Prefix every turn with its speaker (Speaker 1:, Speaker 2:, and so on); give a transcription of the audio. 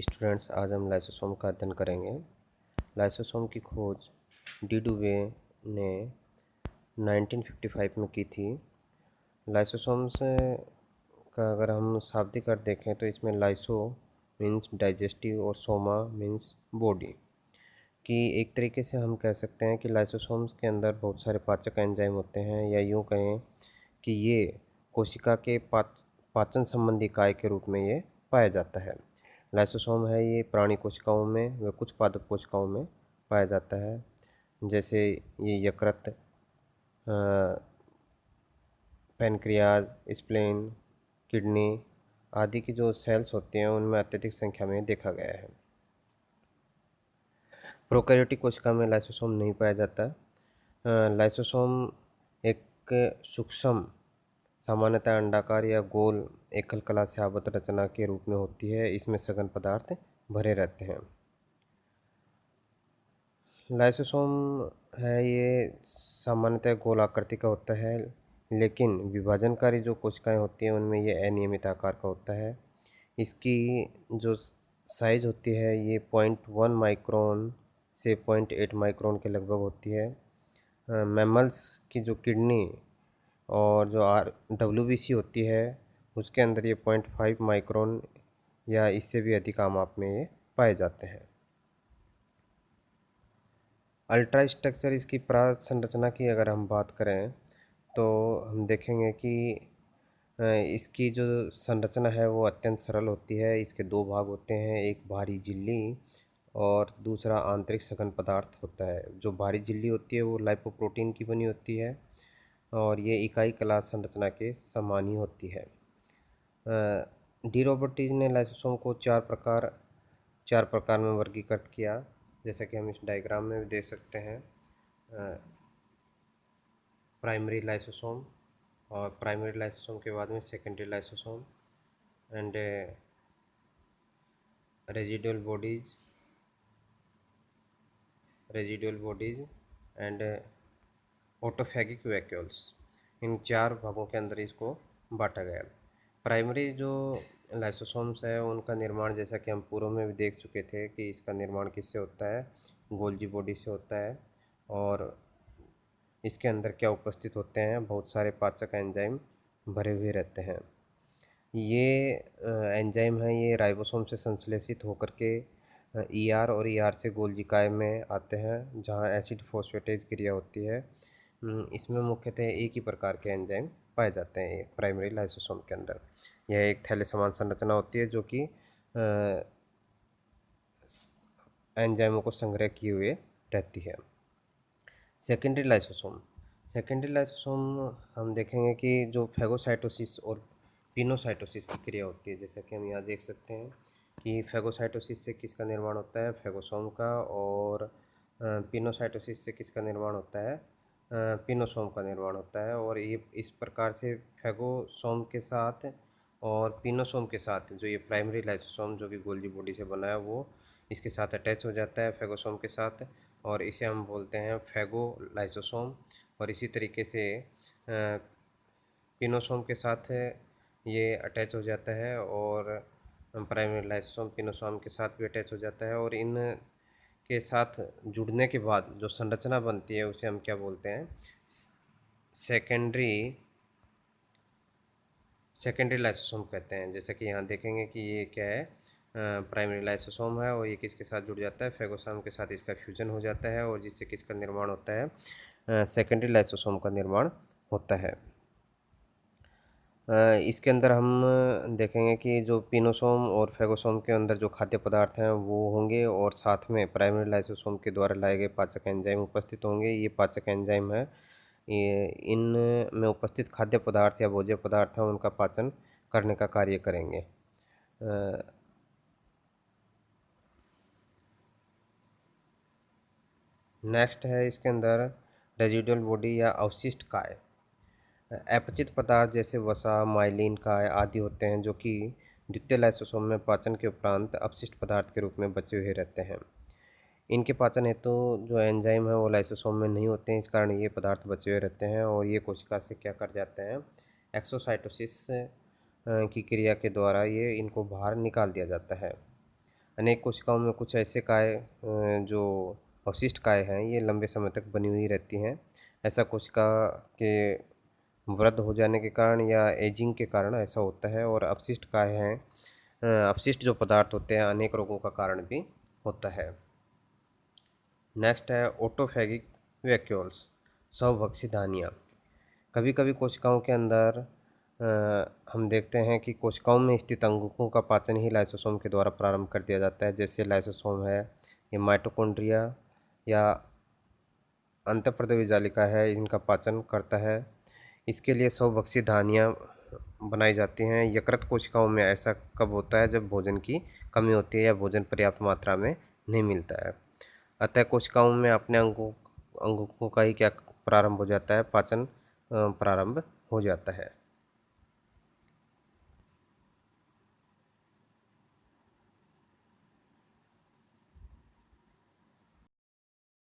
Speaker 1: Students, आज हम lysosome का अध्ययन करेंगे। लाइसोसोम की खोज डुवे ने 1955 में की थी। लाइसोसोम्स का अगर हम शाब्दिक अर्थ देखें तो इसमें लाइसो मीन्स डाइजेस्टिव और सोमा मीन्स बॉडी कि एक तरीके से हम कह सकते हैं कि लाइसोसोम्स के अंदर बहुत सारे पाचक एंजाइम होते हैं, या यूँ कहें कि ये कोशिका के पाचन संबंधी इकाई के रूप में ये पाया जाता है। लाइसोसोम है ये प्राणी कोशिकाओं में व कुछ पादप कोशिकाओं में पाया जाता है, जैसे ये यकृत, पैनक्रियाज, स्प्लेन, किडनी आदि की जो सेल्स होते हैं उनमें अत्यधिक संख्या में देखा गया है। प्रोकैरियोटिक कोशिका में लाइसोसोम नहीं पाया जाता। लाइसोसोम एक सूक्ष्म, सामान्यतः अंडाकार या गोल एकल कला से आबद्ध रचना के रूप में होती है। इसमें सघन पदार्थ भरे रहते हैं। लाइसोसोम है ये सामान्यतः गोल आकृति का होता है, लेकिन विभाजनकारी जो कोशिकाएं होती हैं उनमें ये अनियमित आकार का होता है। इसकी जो साइज होती है ये 0.1 माइक्रोन से 0.8 माइक्रोन के लगभग होती है। मैमल्स की जो किडनी और जो WBC होती है उसके अंदर ये 0.5 माइक्रोन या इससे भी अधिक आम माप में ये पाए जाते हैं। अल्ट्रा स्ट्रक्चर, इसकी प्राण संरचना की अगर हम बात करें तो हम देखेंगे कि इसकी जो संरचना है वो अत्यंत सरल होती है। इसके दो भाग होते हैं, एक बाहरी झिल्ली और दूसरा आंतरिक सघन पदार्थ होता है। जो बाहरी झिल्ली होती है वो लाइपोप्रोटीन की बनी होती है और ये इकाई कला संरचना के समान ही होती है। डी रॉबर्टीज ने लाइसोसोम को चार प्रकार में वर्गीकृत किया, जैसा कि हम इस डायग्राम में भी देख सकते हैं। प्राइमरी लाइसोसोम, और प्राइमरी लाइसोसोम के बाद में secondary lysosome and residual bodies and autophagic vacuoles. इन चार भागों के अंदर इसको बांटा गया। प्राइमरी जो लाइसोसोम्स है उनका निर्माण, जैसा कि हम पूर्व में भी देख चुके थे कि इसका निर्माण किससे होता है, गोल्जी बॉडी से होता है। और इसके अंदर क्या उपस्थित होते हैं, बहुत सारे पाचक एंजाइम भरे हुए रहते हैं। ये एंजाइम हैं ये राइबोसोम से संश्लेषित होकर के ER और ER से गोल्जिकाय में आते हैं, जहाँ एसिड फॉस्फेटेज क्रिया होती है। इसमें मुख्यतः एक ही प्रकार के एंजाइम पाए जाते हैं प्राइमरी लाइसोसोम के अंदर। यह एक थैले समान संरचना होती है जो कि एंजाइमों को संग्रह किए हुए रहती है। सेकेंडरी लाइसोसोम हम देखेंगे कि जो फैगोसाइटोसिस और पिनोसाइटोसिस की क्रिया होती है, जैसा कि हम यहाँ देख सकते हैं कि फैगोसाइटोसिस से किसका निर्माण होता है, फैगोसोम का, और पिनोसाइटोसिस से किसका निर्माण होता है, पिनोसोम का निर्माण होता है। और ये इस प्रकार से फैगोसोम के साथ और पिनोसोम के साथ जो ये प्राइमरी लाइसोसोम जो कि गोल्जी बॉडी से बना है वो इसके साथ अटैच हो जाता है फैगोसोम के साथ, और इसे हम बोलते हैं फैगोलाइसोसोम। और इसी तरीके से पिनोसोम के साथ ये अटैच हो जाता है और प्राइमरी लाइसोसोम पिनोसोम के साथ भी अटैच हो जाता है। और इन के साथ जुड़ने के बाद जो संरचना बनती है उसे हम क्या बोलते हैं, सेकेंडरी लाइसोसोम कहते हैं। जैसा कि यहाँ देखेंगे कि ये क्या है, प्राइमरी लाइसोसोम है और ये किसके साथ जुड़ जाता है, फैगोसोम के साथ इसका फ्यूजन हो जाता है और जिससे किसका निर्माण होता है, सेकेंडरी लाइसोसोम का निर्माण होता है। इसके अंदर हम देखेंगे कि जो पिनोसोम और फैगोसोम के अंदर जो खाद्य पदार्थ हैं वो होंगे और साथ में प्राइमरी लाइसोसोम के द्वारा लाए गए पाचक एंजाइम उपस्थित होंगे। ये पाचक एंजाइम है, ये इन में उपस्थित खाद्य पदार्थ या भोज्य पदार्थ हैं उनका पाचन करने का कार्य करेंगे। नेक्स्ट है इसके अंदर रेजिडुअल बॉडी या अवशिष्ट काय। अपचित पदार्थ जैसे वसा, माइलिन, काय आदि होते हैं जो कि द्वितीय लाइसोसोम में पाचन के उपरांत अपशिष्ट पदार्थ के रूप में बचे हुए रहते हैं। इनके पाचन हेतु जो एंजाइम है वो लाइसोसोम में नहीं होते हैं, इस कारण ये पदार्थ बचे हुए रहते हैं और ये कोशिका से क्या कर जाते हैं, एक्सोसाइटोसिस की क्रिया के द्वारा ये इनको बाहर निकाल दिया जाता है। अनेक कोशिकाओं में कुछ ऐसे जो अवशिष्ट काय हैं, ये लंबे समय तक बनी हुई रहती हैं। ऐसा कोशिका के वृद्ध हो जाने के कारण या एजिंग के कारण ऐसा होता है, और अपशिष्ट काय हैं, अपशिष्ट जो पदार्थ होते हैं, अनेक रोगों का कारण भी होता है। नेक्स्ट है ऑटोफैगिक वैक्यूल्स, स्वभक्षी धानियाँ। कभी-कभी कोशिकाओं के अंदर हम देखते हैं कि कोशिकाओं में स्थित अंगकों का पाचन ही लाइसोसोम के द्वारा प्रारंभ कर दिया जाता है। जैसे लाइसोसोम है, ये माइटोकॉन्ड्रिया या अंतःप्रदेवी जालिका है, इनका पाचन करता है। इसके लिए स्वभक्षी धानियाँ बनाई जाती हैं। यकृत कोशिकाओं में ऐसा कब होता है? जब भोजन की कमी होती है या भोजन पर्याप्त मात्रा में नहीं मिलता है। अतः कोशिकाओं में अपने अंगों अंगों का ही क्या प्रारंभ हो जाता है? पाचन प्रारंभ हो जाता है।